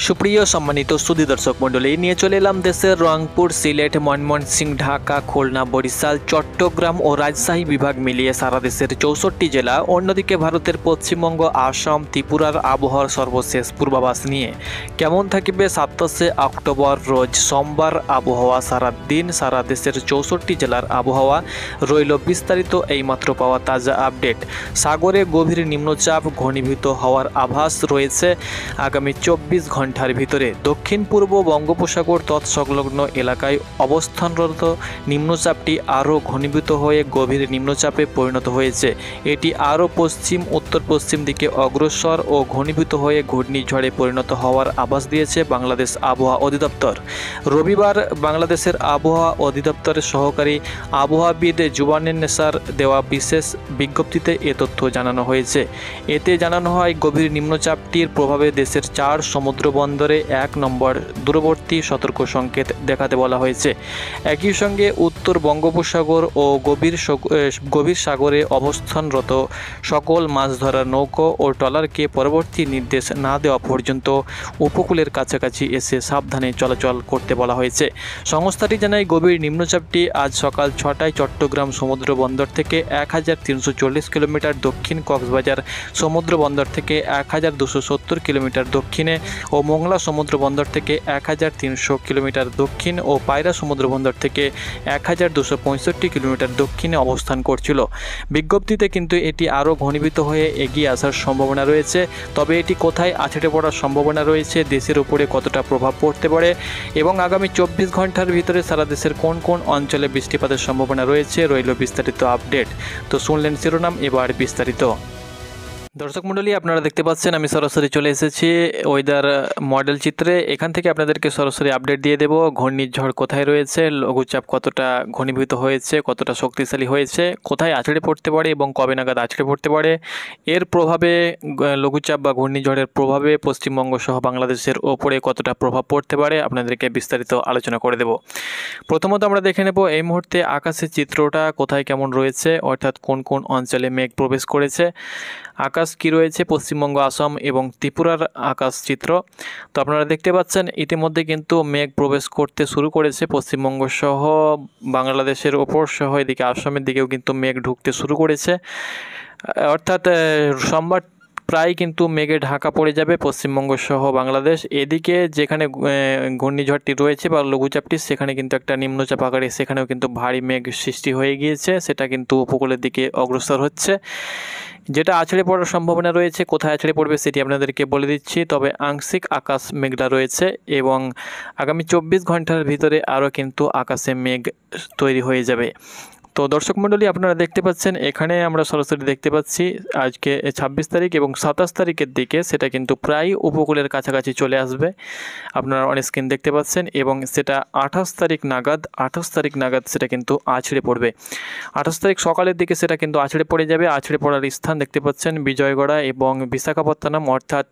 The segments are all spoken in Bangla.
সুপ্রিয় সম্মানিত সুধী দর্শক মণ্ডলী, নিয়ে চলে এলাম দেশের রংপুর, সিলেট, ময়মনসিংহ, ঢাকা, খুলনা, বরিশাল, চট্টগ্রাম ও রাজশাহী বিভাগ মিলিয়ে সারা দেশের 64 জেলা, অন্যদিকে ভারতের পশ্চিমবঙ্গ, আসাম, ত্রিপুরার আবহাওয়ার সর্বশেষ পূর্বাভাস নিয়ে। কেমন থাকবে 27 অক্টোবর রোজ সোমবার আবহাওয়া, সারা দিন সারা দেশের 64 জেলার আবহাওয়া রইল বিস্তারিত এইমাত্র পাওয়া তাজা আপডেট। সাগরে গভীর নিম্নচাপ ঘনীভূত হওয়ার আভাস রয়েছে আগামী 24 ঘন্টার ভিতরে। দক্ষিণ পূর্ব বঙ্গোপসাগর তৎসংলগ্ন এলাকায় অবস্থানরত নিম্নচাপটি আরও ঘনীভূত হয়ে গভীর নিম্নচাপে পরিণত হয়েছে। এটি আরও পশ্চিম উত্তর পশ্চিম দিকে অগ্রসর ও ঘনীভূত হয়ে ঘূর্ণিঝড়ে পরিণত হওয়ার আভাস দিয়েছে বাংলাদেশ আবহাওয়া অধিদপ্তর। রবিবার বাংলাদেশের আবহাওয়া অধিদপ্তরের সহকারী আবহাওয়াবিদ জুবানেসার দেওয়া বিশেষ বিজ্ঞপ্তিতে এ তথ্য জানানো হয়েছে। এতে জানানো হয়, গভীর নিম্নচাপটির প্রভাবে দেশের 4 সমুদ্র বন্দরে 1 নম্বর দূরবর্তী সতর্ক সংকেত দেখাতে বলা হয়েছে। একই সঙ্গে উত্তর বঙ্গোপসাগর ও গভীর সাগরে অবস্থানরত সকল মাছ ধরার নৌকো ও ট্রলারকে পরবর্তী নির্দেশ না দেওয়া পর্যন্ত উপকূলের কাছাকাছি এসে সাবধানে চলাচল করতে বলা হয়েছে। সংস্থাটি জানায়, গভীর নিম্নচাপটি আজ সকাল 6টায় চট্টগ্রাম সমুদ্র বন্দর থেকে 1340 কিলোমিটার দক্ষিণ, কক্সবাজার সমুদ্র বন্দর থেকে 1270 কিলোমিটার দক্ষিণে ও মোংলা সমুদ্র বন্দর থেকে 1300 কিলোমিটার দক্ষিণ ও পায়রা সমুদ্র বন্দর থেকে 1265 কিলোমিটার দক্ষিণে অবস্থান করছিল। বিজ্ঞপ্তিতে কিন্তু এটি আরও ঘনীভূত হয়ে এগিয়ে আসার সম্ভাবনা রয়েছে। তবে এটি কোথায় আছড়ে পড়ার সম্ভাবনা রয়েছে, দেশের উপরে কতটা প্রভাব পড়তে পারে এবং আগামী 24 ঘন্টার ভিতরে সারা দেশের কোন কোন অঞ্চলে বৃষ্টিপাতের সম্ভাবনা রয়েছে রইল বিস্তারিত আপডেট। তো শুনলেন শিরোনাম, এবার বিস্তারিত। দর্শক মণ্ডলী, আপনারা দেখতে পাচ্ছেন আমি সরাসরি চলে এসেছি ওয়েদার মডেল চিত্রে। এখান থেকে আপনাদেরকে সরাসরি আপডেট দিয়ে দেব ঘূর্ণিঝড় কোথায় রয়েছে, লঘুচাপ কতটা ঘনীভূত হয়েছে, কতটা শক্তিশালী হয়েছে, কোথায় আছড়ে পড়তে পারে এবং কবে নাগাদ আছড়ে পড়তে পারে। এর প্রভাবে লঘুচাপ বা ঘূর্ণিঝড়ের প্রভাবে পশ্চিমবঙ্গ সহ বাংলাদেশের ওপরে কতটা প্রভাব পড়তে পারে আপনাদেরকে বিস্তারিত আলোচনা করে দেব। প্রথমত আমরা দেখে নেব এই মুহূর্তে আকাশের চিত্রটা কোথায় কেমন রয়েছে, অর্থাৎ কোন কোন অঞ্চলে মেঘ প্রবেশ করেছে, আকাশ কি রয়েছে পশ্চিমবঙ্গ, আসাম এবং ত্রিপুরার আকাশ চিত্র। তো আপনারা দেখতে পাচ্ছেন ইতিমধ্যে কিন্তু মেঘ প্রবেশ করতে শুরু করেছে পশ্চিমবঙ্গ সহ বাংলাদেশের ওপর সহ, এদিকে আসামের দিকেও কিন্তু মেঘ ঢুকতে শুরু করেছে। অর্থাৎ সোমবার প্রায় কিন্তু মেঘে ঢাকা পড়ে যাবে পশ্চিমবঙ্গ সহ বাংলাদেশ। এদিকে যেখানে ঘূর্ণিঝড়টি রয়েছে বা লঘুচাপটি, সেখানে কিন্তু একটা নিম্নচাপ আকারে সেখানেও কিন্তু ভারী মেঘ সৃষ্টি হয়ে গিয়েছে, সেটা কিন্তু উপকূলের দিকে অগ্রসর হচ্ছে। যেটা আছড়ে পড়ার সম্ভাবনা রয়েছে, কোথায় আছড়ে পড়বে সেটি আপনাদেরকে বলে দিচ্ছি। তবে আংশিক আকাশ মেঘলা রয়েছে এবং আগামী 24 ঘন্টার ভিতরে আরও কিন্তু আকাশে মেঘ তৈরি হয়ে যাবে। তো দর্শক মণ্ডলী, আপনারা দেখতে পাচ্ছেন এখানে আমরা সরাসরি দেখতে পাচ্ছি আজকে 26 তারিখ এবং 27 তারিখের দিকে সেটা কিন্তু প্রায় উপকূলের কাছাকাছি চলে আসবে, আপনারা অন স্ক্রিন দেখতে পাচ্ছেন। এবং সেটা 28 তারিখ নাগাদ সেটা কিন্তু আছড়ে পড়বে। 28 তারিখ সকালের দিকে সেটা কিন্তু আছড়ে পড়ে যাবে। আছড়ে পড়ার স্থান দেখতে পাচ্ছেন বিজয়গড়া এবং বিশাখাপত্তনম, অর্থাৎ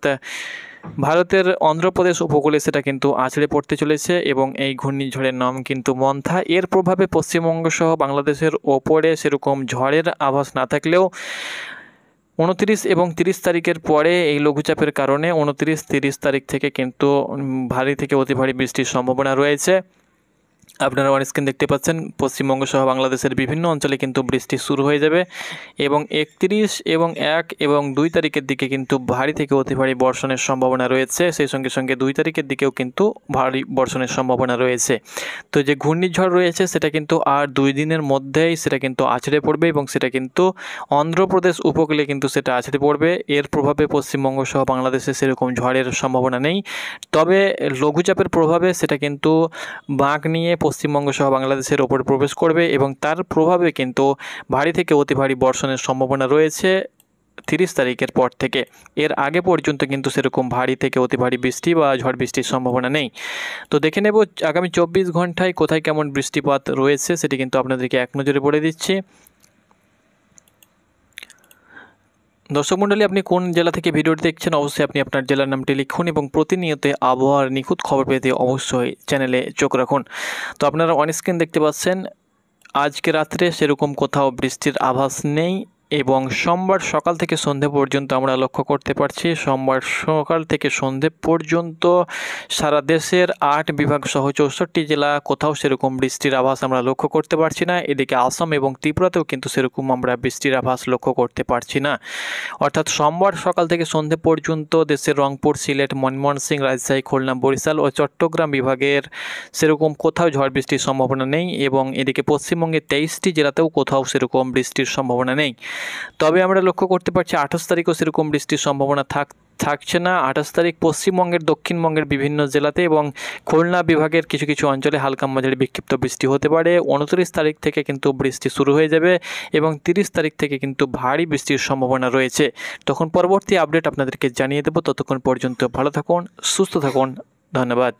ভারতের অন্ধ্রপ্রদেশ উপকূলে সেটা কিন্তু আছড়ে পড়তে চলেছে এবং এই ঘূর্ণিঝড়ের নাম কিন্তু মন্থা। এর প্রভাবে পশ্চিমবঙ্গ সহ বাংলাদেশের ওপরে সেরকম ঝড়ের আভাস না থাকলেও 29 এবং 30 তারিখের পরে এই লঘুচাপের কারণে 29-30 তারিখ থেকে কিন্তু ভারী থেকে অতি ভারী বৃষ্টির সম্ভাবনা রয়েছে। আপনারা অন স্ক্রিন দেখতে পাচ্ছেন পশ্চিমবঙ্গ সহ বাংলাদেশের বিভিন্ন অঞ্চলে কিন্তু বৃষ্টি শুরু হয়ে যাবে এবং 31 এবং 1 এবং 2 তারিখের দিকে কিন্তু ভারী থেকে অতি ভারী বর্ষণের সম্ভাবনা রয়েছে। সেই সঙ্গে সঙ্গে 2 তারিখের দিকেও কিন্তু ভারী বর্ষণের সম্ভাবনা রয়েছে। তো যে ঘূর্ণিঝড় রয়েছে সেটা কিন্তু আর 2 দিনের মধ্যেই সেটা কিন্তু আছড়ে পড়বে এবং সেটা কিন্তু অন্ধ্রপ্রদেশ উপকূলে কিন্তু সেটা আছড়ে পড়বে। এর প্রভাবে পশ্চিমবঙ্গ সহ বাংলাদেশে সেরকম ঝড়ের সম্ভাবনা নেই। তবে লঘুচাপের প্রভাবে সেটা কিন্তু বাঁক নিয়ে পশ্চিমবঙ্গ সহ বাংলাদেশের ওপর প্রবেশ করবে এবং তার প্রভাবে কিন্তু ভারী থেকে অতি ভারী বর্ষণের সম্ভাবনা রয়েছে 30 তারিখের পর থেকে। এর আগে পর্যন্ত কিন্তু সেরকম ভারী থেকে অতি ভারী বৃষ্টি বা ঝড় বৃষ্টির সম্ভাবনা নেই। তো দেখে নেব আগামী 24 ঘন্টায় কোথায় কেমন বৃষ্টিপাত রয়েছে, সেটি কিন্তু আপনাদেরকে এক নজরে বলে দিচ্ছি। দর্শক মণ্ডলী, আপনি কোন জেলা থেকে ভিডিওটি দেখছেন অবশ্যই আপনি আপনার জেলার নামটি লিখুন এবং প্রতিনিয়ত আবহাওয়ার নিখুঁত খবর পেতে অবশ্যই চ্যানেলে চোখ রাখুন। তো আপনারা অন স্ক্রিন দেখতে পাচ্ছেন আজকে রাত্রে সেরকম কোথাও বৃষ্টির আভাস নেই এবং সোমবার সকাল থেকে সন্ধে পর্যন্ত আমরা লক্ষ্য করতে পারছি সোমবার সকাল থেকে সন্ধে পর্যন্ত সারা দেশের 8 বিভাগ সহ 64 জেলা কোথাও সেরকম বৃষ্টির আভাস আমরা লক্ষ্য করতে পারছি না। এদিকে আসাম এবং ত্রিপুরাতেও কিন্তু সেরকম আমরা বৃষ্টির আভাস লক্ষ্য করতে পারছি না। অর্থাৎ সোমবার সকাল থেকে সন্ধে পর্যন্ত দেশের রংপুর, সিলেট, ময়মনসিংহ, রাজশাহী, খুলনা, বরিশাল ও চট্টগ্রাম বিভাগের সেরকম কোথাও ঝড় বৃষ্টির সম্ভাবনা নেই এবং এদিকে পশ্চিমবঙ্গের 23টি জেলাতেও কোথাও সেরকম বৃষ্টির সম্ভাবনা নেই। তবে আমরা লক্ষ্য করতে পারছি 28 তারিখও সেরকম বৃষ্টির সম্ভাবনা থাকছে না। 28 তারিখ পশ্চিমবঙ্গের, দক্ষিণবঙ্গের বিভিন্ন জেলাতে এবং খুলনা বিভাগের কিছু কিছু অঞ্চলে হালকা মাঝারি বিক্ষিপ্ত বৃষ্টি হতে পারে। 29 তারিখ থেকে কিন্তু বৃষ্টি শুরু হয়ে যাবে এবং 30 তারিখ থেকে কিন্তু ভারী বৃষ্টির সম্ভাবনা রয়েছে। তখন পরবর্তী আপডেট আপনাদেরকে জানিয়ে দেব। ততক্ষণ পর্যন্ত ভালো থাকুন, সুস্থ থাকুন, ধন্যবাদ।